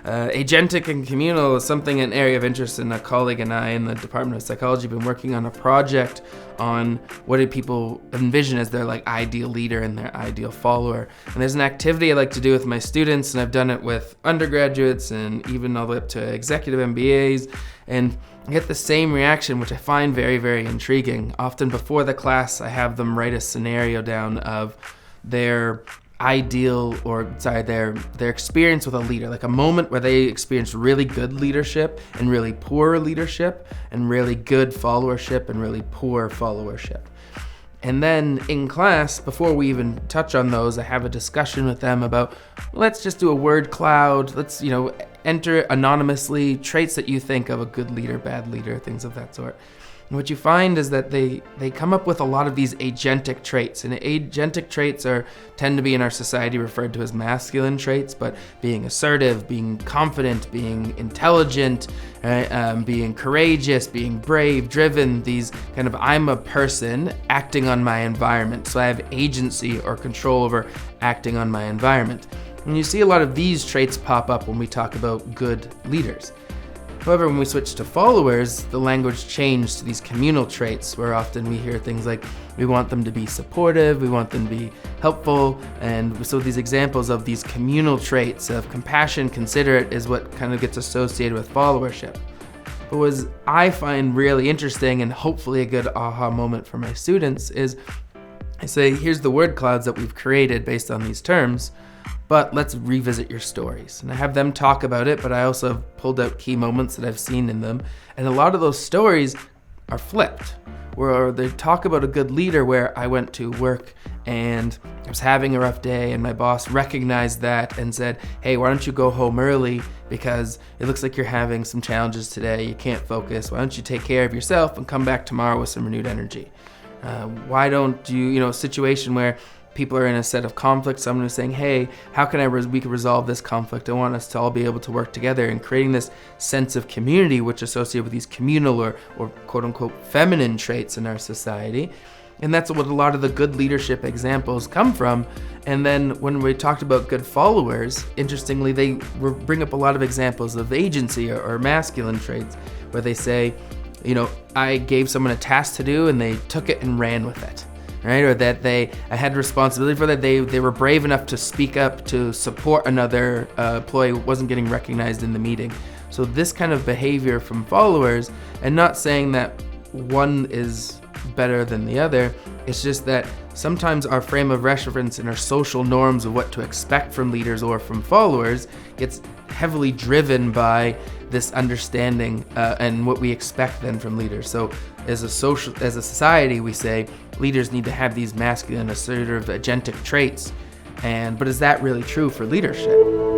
Agentic and Communal is something, an area of interest, and a colleague and I in the Department of Psychology have been working on a project on what do people envision as their ideal leader and their ideal follower. And there's an activity I like to do with my students, and I've done it with undergraduates and even all the way up to executive MBAs, and I get the same reaction, which I find very, very intriguing. Often before the class, I have them write a scenario down of their their experience with a leader, like a moment where they experienced really good leadership and really poor leadership, and really good followership and really poor followership. And then in class, before we even touch on those, I have a discussion with them about, let's just do a word cloud. Let's, enter anonymously traits that you think of a good leader, bad leader, things of that sort. And what you find is that they come up with a lot of these agentic traits. And agentic traits tend to be in our society referred to as masculine traits, but being assertive, being confident, being intelligent, being courageous, being brave, driven, these kind of I'm a person acting on my environment. So I have agency or control over acting on my environment. And you see a lot of these traits pop up when we talk about good leaders. However, when we switch to followers, the language changed to these communal traits, where often we hear things like, we want them to be supportive, we want them to be helpful, and so these examples of these communal traits of compassion, considerate, is what kind of gets associated with followership. But what I find really interesting, and hopefully a good aha moment for my students, is I say, here's the word clouds that we've created based on these terms, but let's revisit your stories. And I have them talk about it, but I also have pulled out key moments that I've seen in them. And a lot of those stories are flipped, where they talk about a good leader where I went to work and I was having a rough day and my boss recognized that and said, hey, why don't you go home early because it looks like you're having some challenges today, you can't focus, why don't you take care of yourself and come back tomorrow with some renewed energy. Why don't you, a situation where people are in a set of conflict, someone is saying, hey, how can we can resolve this conflict? I want us to all be able to work together, and creating this sense of community, which is associated with these communal or quote unquote feminine traits in our society. And that's what a lot of the good leadership examples come from. And then when we talked about good followers, interestingly, they bring up a lot of examples of agency or masculine traits, where they say, I gave someone a task to do and they took it and ran with it. Right? Or that I had responsibility for that. They were brave enough to speak up to support another employee who wasn't getting recognized in the meeting. So this kind of behavior from followers, and not saying that one is better than the other, it's just that sometimes our frame of reference and our social norms of what to expect from leaders or from followers gets heavily driven by this understanding and what we expect then from leaders. So as a society, we say leaders need to have these masculine, assertive, agentic traits, but is that really true for leadership?